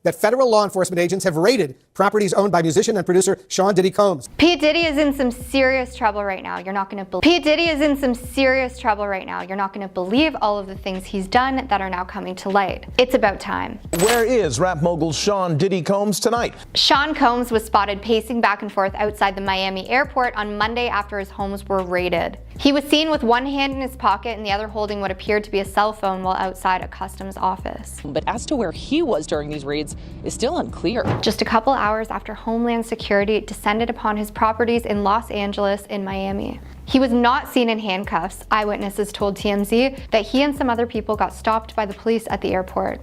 that federal law enforcement agents have raided properties owned by musician and producer Sean Diddy Combs. P. Diddy is in some serious trouble right now. You're not going to believe. P. Diddy is in some serious trouble right now. You're not going to believe all of the things he's done that are now coming to light. It's about time. Where is rap mogul Sean Diddy Combs tonight? Sean Combs was spotted pacing back and forth outside the Miami airport on Monday after his homes were raided. He was seen with one hand in his pocket and the other holding what appeared to be a cell phone while outside a customs office. But as to where he was during these raids is still unclear. Just a couple hours after Homeland Security descended upon his properties in Los Angeles and Miami. He was not seen in handcuffs. Eyewitnesses told TMZ that he and some other people got stopped by the police at the airport.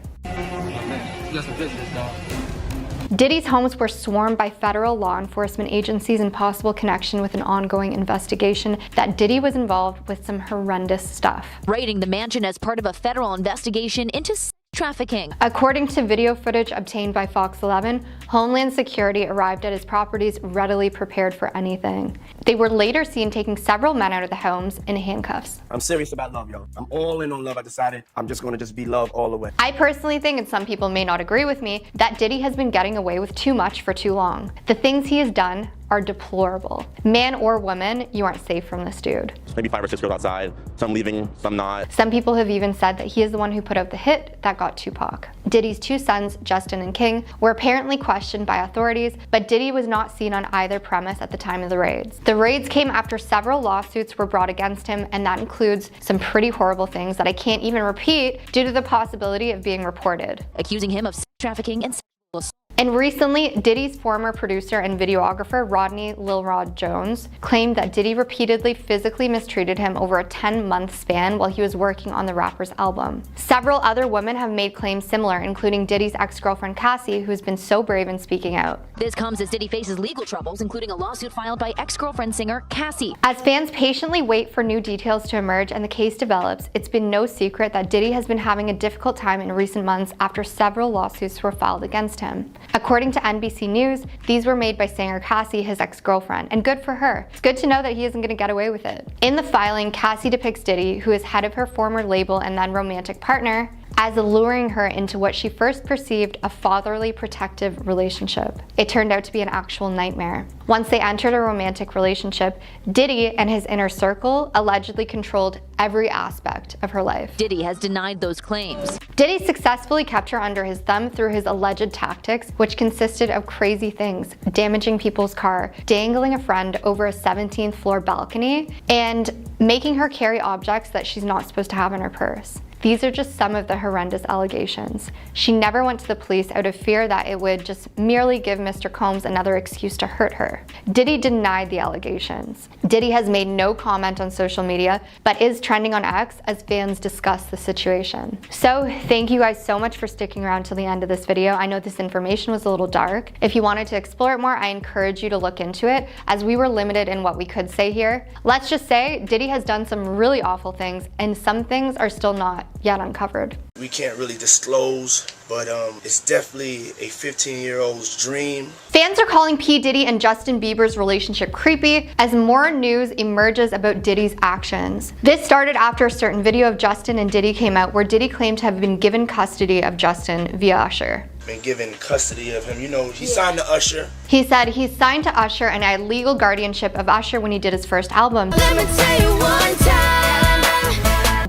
Diddy's homes were swarmed by federal law enforcement agencies in possible connection with an ongoing investigation that Diddy was involved with some horrendous stuff. Raiding the mansion as part of a federal investigation into trafficking. According to video footage obtained by Fox 11, Homeland Security arrived at his properties readily prepared for anything. They were later seen taking several men out of the homes in handcuffs. I'm serious about love, y'all. I'm all in on love. I decided I'm just going to just be love all the way. I personally think, and some people may not agree with me, that Diddy has been getting away with too much for too long. The things he has done are deplorable. Man or woman, you aren't safe from this dude. Maybe 5 or 6 girls outside, some leaving, some not. Some people have even said that he is the one who put out the hit that got Tupac. Diddy's two sons, Justin and King, were apparently questioned by authorities, but Diddy was not seen on either premise at the time of the raids. The raids came after several lawsuits were brought against him, and that includes some pretty horrible things that I can't even repeat due to the possibility of being reported. Accusing him of sex trafficking and sexual assault. And recently, Diddy's former producer and videographer, Rodney Lil Rod Jones, claimed that Diddy repeatedly physically mistreated him over a 10-month span while he was working on the rapper's album. Several other women have made claims similar, including Diddy's ex-girlfriend Cassie, who's been so brave in speaking out. This comes as Diddy faces legal troubles, including a lawsuit filed by ex-girlfriend singer Cassie. As fans patiently wait for new details to emerge and the case develops, it's been no secret that Diddy has been having a difficult time in recent months after several lawsuits were filed against him. According to NBC News, these were made by singer Cassie, his ex-girlfriend, and good for her. It's good to know that he isn't going to get away with it. In the filing, Cassie depicts Diddy, who is head of her former label and then romantic partner, as alluring her into what she first perceived a fatherly protective relationship. It turned out to be an actual nightmare. Once they entered a romantic relationship, Diddy and his inner circle allegedly controlled every aspect of her life. Diddy has denied those claims. Diddy successfully kept her under his thumb through his alleged tactics, which consisted of crazy things: damaging people's car, dangling a friend over a 17th floor balcony, and making her carry objects that she's not supposed to have in her purse. These are just some of the horrendous allegations. She never went to the police out of fear that it would just merely give Mr. Combs another excuse to hurt her. Diddy denied the allegations. Diddy has made no comment on social media, but is trending on X as fans discuss the situation. So thank you guys so much for sticking around till the end of this video. I know this information was a little dark. If you wanted to explore it more, I encourage you to look into it, as we were limited in what we could say here. Let's just say Diddy has done some really awful things, and some things are still not yet uncovered. We can't really disclose, but it's definitely a 15-year-old's dream. Fans are calling P. Diddy and Justin Bieber's relationship creepy as more news emerges about Diddy's actions. This started after a certain video of Justin and Diddy came out where Diddy claimed to have been given custody of Justin via Usher. Been given custody of him. You know, he signed to Usher. He said he signed to Usher and had legal guardianship of Usher when he did his first album. Let me tell you one time.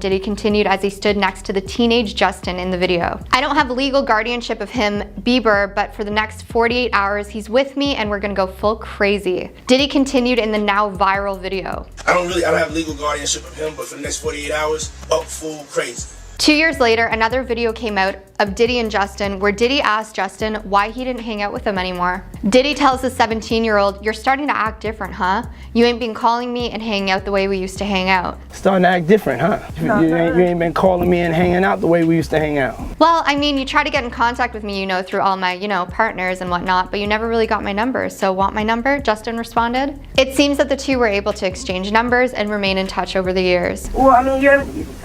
Diddy continued as he stood next to the teenage Justin in the video. I don't have legal guardianship of him, Bieber, but for the next 48 hours, he's with me and we're gonna go full crazy. Diddy continued in the now viral video. I don't have legal guardianship of him, but for the next 48 hours, up full crazy. 2 years later, another video came out of Diddy and Justin where Diddy asked Justin why he didn't hang out with him anymore. Diddy tells the 17-year-old, "You're starting to act different, huh? You ain't been calling me and hanging out the way we used to hang out." Starting to act different, huh? You ain't been calling me and hanging out the way we used to hang out. Well, I mean, you try to get in contact with me, you know, through all my, partners and whatnot, but you never really got my number. So want my number? Justin responded. It seems that the two were able to exchange numbers and remain in touch over the years. Well, I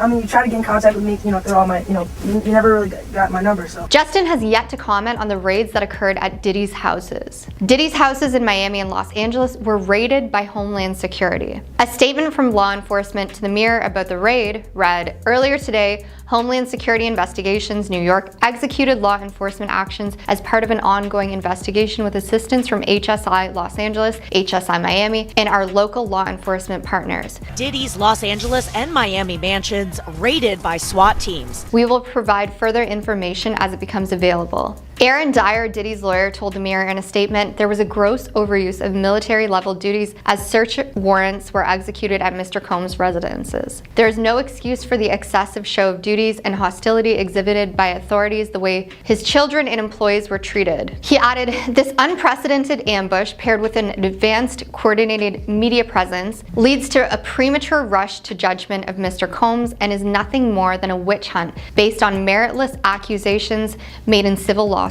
mean, you try to get in contact with me, through all my, you never really got got my number, so. Justin has yet to comment on the raids that occurred at Diddy's houses. Diddy's houses in Miami and Los Angeles were raided by Homeland Security. A statement from law enforcement to the Mirror about the raid read, "Earlier today, Homeland Security Investigations New York executed law enforcement actions as part of an ongoing investigation with assistance from HSI Los Angeles, HSI Miami, and our local law enforcement partners. Diddy's Los Angeles and Miami mansions raided by SWAT teams. We will provide further information as it becomes available." Aaron Dyer, Diddy's lawyer, told the Mirror in a statement there was a gross overuse of military-level duties as search warrants were executed at Mr. Combs' residences. There is no excuse for the excessive show of duties and hostility exhibited by authorities the way his children and employees were treated. He added, "This unprecedented ambush paired with an advanced coordinated media presence leads to a premature rush to judgment of Mr. Combs and is nothing more than a witch hunt based on meritless accusations made in civil lawsuits.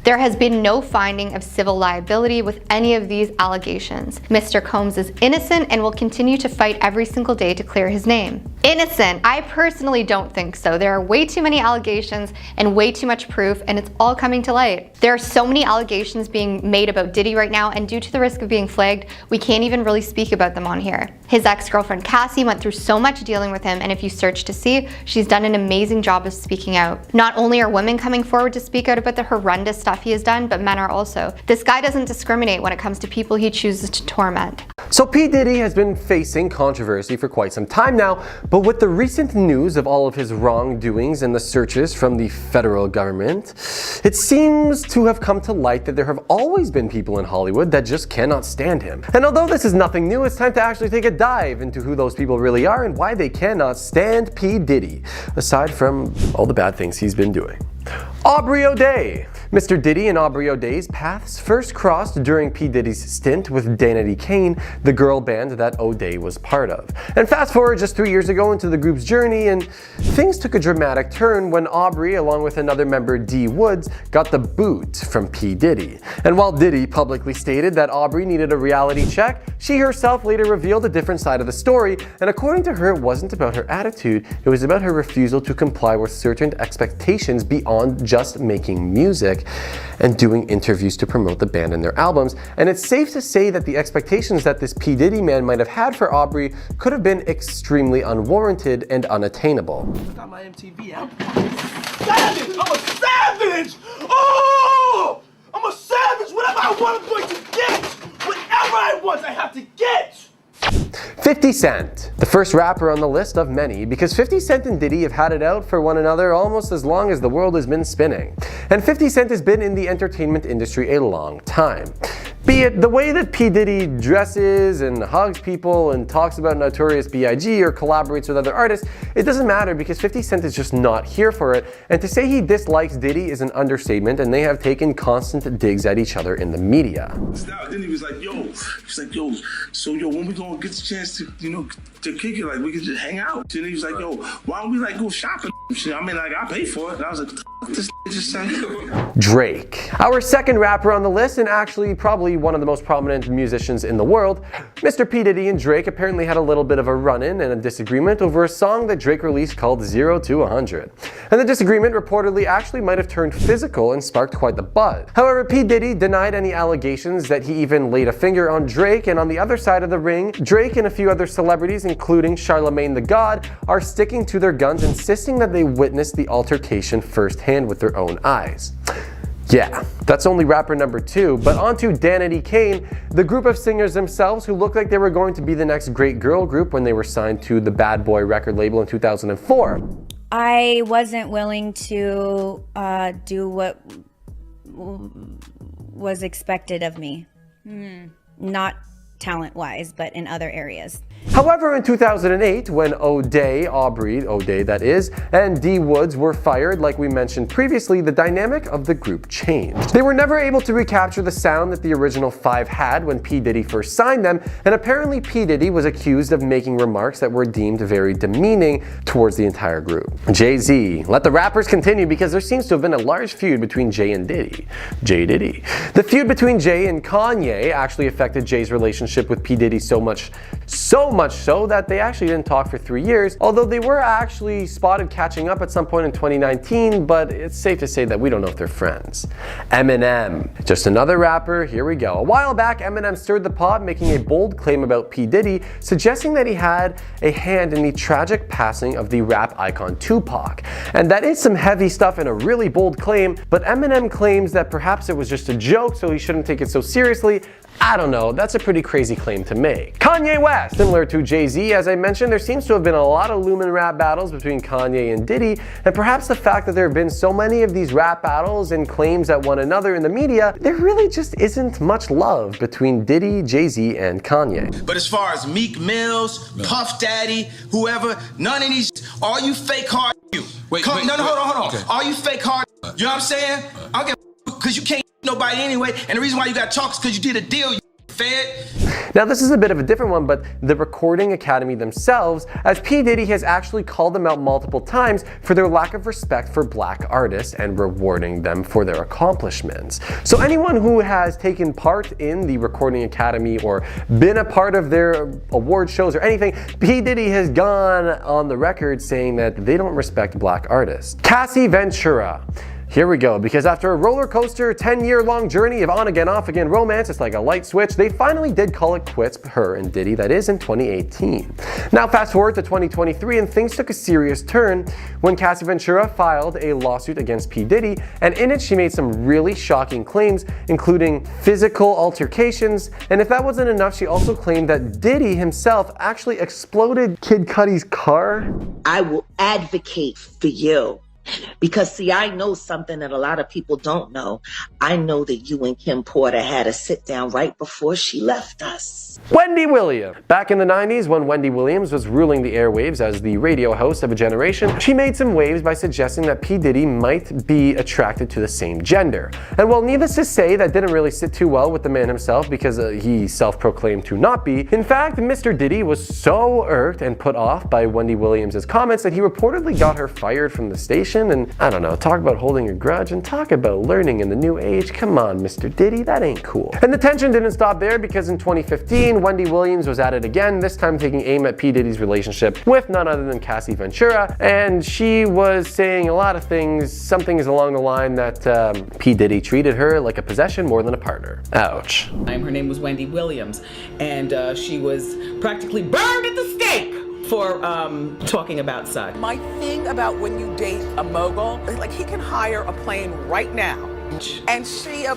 There has been no finding of civil liability with any of these allegations. Mr. Combs is innocent and will continue to fight every single day to clear his name." Innocent? I personally don't think so. There are way too many allegations and way too much proof, and it's all coming to light. There are so many allegations being made about Diddy right now, and due to the risk of being flagged, we can't even really speak about them on here. His ex-girlfriend Cassie went through so much dealing with him, and if you search to see, she's done an amazing job of speaking out. Not only are women coming forward to speak out about the horrendous stuff he has done, but men are also. This guy doesn't discriminate when it comes to people he chooses to torment. So P. Diddy has been facing controversy for quite some time now, but with the recent news of all of his wrongdoings and the searches from the federal government, it seems to have come to light that there have always been people in Hollywood that just cannot stand him. And although this is nothing new, it's time to actually take a dive into who those people really are and why they cannot stand P. Diddy, aside from all the bad things he's been doing. Aubrey O'Day. Mr. Diddy and Aubrey O'Day's paths first crossed during P. Diddy's stint with Diddy Kane, the girl band that O'Day was part of. And fast forward just 3 years ago into the group's journey, and things took a dramatic turn when Aubrey, along with another member D. Woods, got the boot from P. Diddy. And while Diddy publicly stated that Aubrey needed a reality check, she herself later revealed a different side of the story, and according to her, it wasn't about her attitude, it was about her refusal to comply with certain expectations beyond just making music and doing interviews to promote the band and their albums. And it's safe to say that the expectations that this P. Diddy man might have had for Aubrey could have been extremely unwarranted and unattainable. Got my MTV out. Savage! I'm a savage! Oh! I'm a savage! Whatever I want, I'm going to get! Whatever I want, I have to get! 50 Cent, the first rapper on the list of many, because 50 Cent and Diddy have had it out for one another almost as long as the world has been spinning. And 50 Cent has been in the entertainment industry a long time. Be it the way that P. Diddy dresses and hugs people and talks about Notorious B.I.G. or collaborates with other artists, it doesn't matter because 50 Cent is just not here for it. And to say he dislikes Diddy is an understatement, and they have taken constant digs at each other in the media. Then he was like, so when we gonna get the chance to, to kick it, like we could just hang out. And he was like, why don't we like go shopping? I mean, like I pay for it. And I was like, this just saying. Drake, our second rapper on the list, and actually probably one of the most prominent musicians in the world. Mr. P. Diddy and Drake apparently had a little bit of a run-in and a disagreement over a song that Drake released called 0 to 100. And the disagreement reportedly actually might have turned physical and sparked quite the buzz. However, P. Diddy denied any allegations that he even laid a finger on Drake, and on the other side of the ring, Drake and a few other celebrities, including Charlemagne the God, are sticking to their guns, insisting that they witnessed the altercation firsthand with their own eyes. Yeah, that's only rapper number 2, but on to Diddy Kane, the group of singers themselves who looked like they were going to be the next great girl group when they were signed to the Bad Boy record label in 2004. I wasn't willing to do what was expected of me. Not talent-wise, but in other areas. However, in 2008, when Aubrey O'Day that is, and D. Woods were fired, like we mentioned previously, the dynamic of the group changed. They were never able to recapture the sound that the original 5 had when P. Diddy first signed them, and apparently P. Diddy was accused of making remarks that were deemed very demeaning towards the entire group. Jay-Z, let the rappers continue because there seems to have been a large feud between Jay and Diddy. Jay Diddy. The feud between Jay and Kanye actually affected Jay's relationship with P. Diddy so much So much so that they actually didn't talk for 3 years, although they were actually spotted catching up at some point in 2019, but it's safe to say that we don't know if they're friends. Eminem, just another rapper, here we go. A while back, Eminem stirred the pot, making a bold claim about P. Diddy, suggesting that he had a hand in the tragic passing of the rap icon Tupac. And that is some heavy stuff and a really bold claim, but Eminem claims that perhaps it was just a joke, so he shouldn't take it so seriously. I don't know, that's a pretty crazy claim to make. Kanye West, similar to Jay-Z, as I mentioned, there seems to have been a lot of lumen rap battles between Kanye and Diddy, and perhaps the fact that there have been so many of these rap battles and claims at one another in the media, there really just isn't much love between Diddy, Jay-Z, and Kanye. But as far as Meek Mills, Puff Daddy, whoever, none of these, all you fake hard, hold on. Okay. All you fake hard, you know what I'm saying? I don't give a because you can't nobody anyway, and the reason why you got talk is because you did a deal, you fed. Now this is a bit of a different one, but the Recording Academy themselves, as P. Diddy has actually called them out multiple times for their lack of respect for black artists and rewarding them for their accomplishments. So anyone who has taken part in the Recording Academy or been a part of their award shows or anything, P. Diddy has gone on the record saying that they don't respect black artists. Cassie Ventura. Here we go, because after a roller coaster 10-year-long journey of on-again, off-again romance, it's like a light switch, they finally did call it quits, her and Diddy, that is in 2018. Now fast forward to 2023 and things took a serious turn when Cassie Ventura filed a lawsuit against P. Diddy, and in it she made some really shocking claims, including physical altercations, and if that wasn't enough, she also claimed that Diddy himself actually exploded Kid Cudi's car. I will advocate for you. Because see, I know something that a lot of people don't know. I know that you and Kim Porter had a sit down right before she left us. Wendy Williams. Back in the 90s, when Wendy Williams was ruling the airwaves as the radio host of a generation, she made some waves by suggesting that P. Diddy might be attracted to the same gender. And well, needless to say, that didn't really sit too well with the man himself because he self-proclaimed to not be. In fact, Mr. Diddy was so irked and put off by Wendy Williams' comments that he reportedly got her fired from the station. And I don't know, talk about holding a grudge and talk about learning in the new age. Come on, Mr. Diddy, that ain't cool. And the tension didn't stop there because in 2015, Wendy Williams was at it again, this time taking aim at P. Diddy's relationship with none other than Cassie Ventura. And she was saying a lot of things, some things along the line that P. Diddy treated her like a possession more than a partner. Ouch. Her name was Wendy Williams, and she was practically burned at the stake for talking about such. My thing about when you date a mogul, like he can hire a plane right now. And she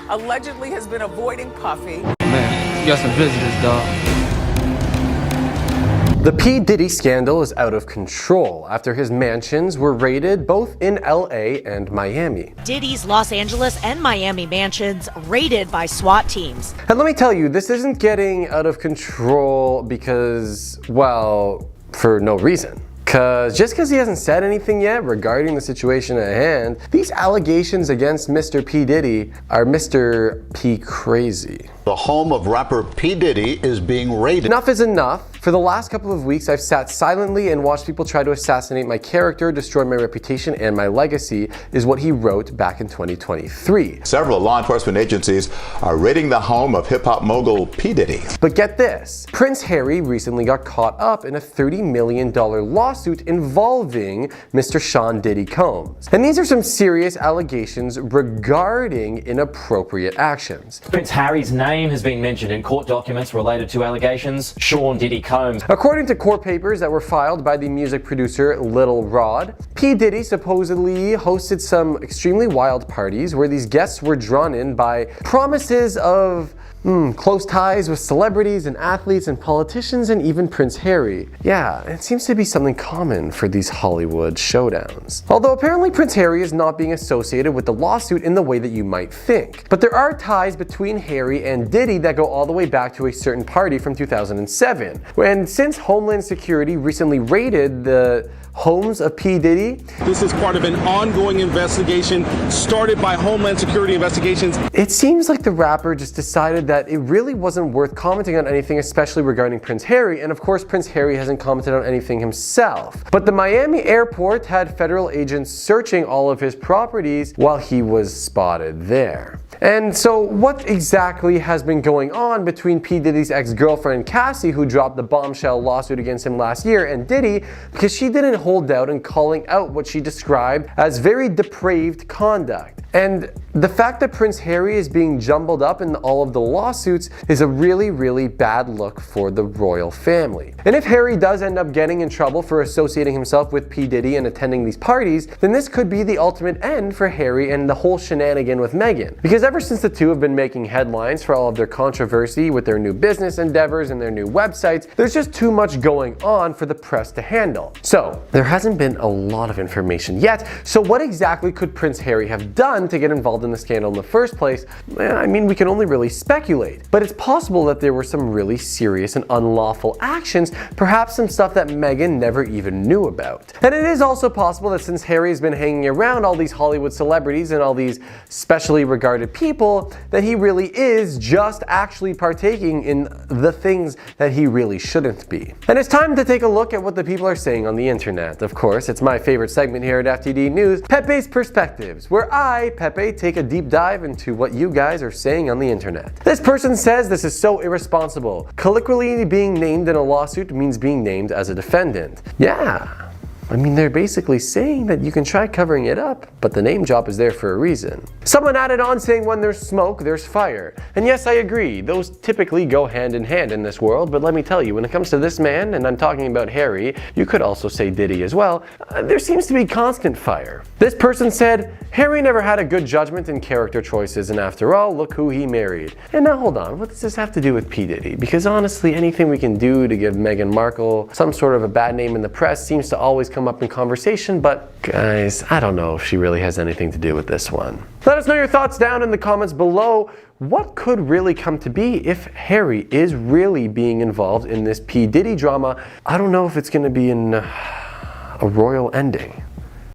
allegedly has been avoiding Puffy. Man, you got some visitors, dog. The P. Diddy scandal is out of control after his mansions were raided both in LA and Miami. Diddy's Los Angeles and Miami mansions raided by SWAT teams. And let me tell you, this isn't getting out of control because, well, for no reason. Just because he hasn't said anything yet regarding the situation at hand, these allegations against Mr. P. Diddy are Mr. P. Crazy. The home of rapper P. Diddy is being raided. Enough is enough. For the last couple of weeks, I've sat silently and watched people try to assassinate my character, destroy my reputation and my legacy, is what he wrote back in 2023. Several law enforcement agencies are raiding the home of hip-hop mogul P. Diddy. But get this, Prince Harry recently got caught up in a $30 million lawsuit involving Mr. Sean Diddy Combs. And these are some serious allegations regarding inappropriate actions. Prince Harry's name has been mentioned in court documents related to allegations. Sean Diddy Combs. According to court papers that were filed by the music producer Lil Rod, P. Diddy supposedly hosted some extremely wild parties where these guests were drawn in by promises of close ties with celebrities and athletes and politicians and even Prince Harry. Yeah, it seems to be something common for these Hollywood showdowns. Although apparently Prince Harry is not being associated with the lawsuit in the way that you might think. But there are ties between Harry and Diddy that go all the way back to a certain party from 2007. And since Homeland Security recently raided the homes of P. Diddy. This is part of an ongoing investigation started by Homeland Security Investigations. It seems like the rapper just decided that it really wasn't worth commenting on anything, especially regarding Prince Harry, and of course Prince Harry hasn't commented on anything himself. But the Miami airport had federal agents searching all of his properties while he was spotted there. And so what exactly has been going on between P. Diddy's ex-girlfriend Cassie, who dropped the bombshell lawsuit against him last year, and Diddy, because she didn't hold out in calling out what she described as very depraved conduct. And the fact that Prince Harry is being jumbled up in all of the lawsuits is a really, really bad look for the royal family. And if Harry does end up getting in trouble for associating himself with P. Diddy and attending these parties, then this could be the ultimate end for Harry and the whole shenanigan with Meghan. Because ever since the two have been making headlines for all of their controversy with their new business endeavors and their new websites, there's just too much going on for the press to handle. So there hasn't been a lot of information yet. So what exactly could Prince Harry have done to get involved in the scandal in the first place? I mean, we can only really speculate. But it's possible that there were some really serious and unlawful actions, perhaps some stuff that Meghan never even knew about. And it is also possible that since Harry's been hanging around all these Hollywood celebrities and all these specially regarded people, that he really is just actually partaking in the things that he really shouldn't be. And it's time to take a look at what the people are saying on the internet. Of course, it's my favorite segment here at FTD News, Pepe's Perspectives, where I, Pepe, take a deep dive into what you guys are saying on the internet. This person says this is so irresponsible. Colloquially being named in a lawsuit means being named as a defendant. Yeah. I mean, they're basically saying that you can try covering it up, but the name drop is there for a reason. Someone added on saying when there's smoke, there's fire. And yes, I agree, those typically go hand in hand in this world, but let me tell you, when it comes to this man, and I'm talking about Harry, you could also say Diddy as well, there seems to be constant fire. This person said, Harry never had a good judgment in character choices, and after all, look who he married. And now hold on, what does this have to do with P. Diddy? Because honestly, anything we can do to give Meghan Markle some sort of a bad name in the press seems to always come up in conversation, but guys, I don't know if she really has anything to do with this one. Let us know your thoughts down in the comments below. What could really come to be if Harry is really being involved in this P. Diddy drama? I don't know if it's going to be a royal ending.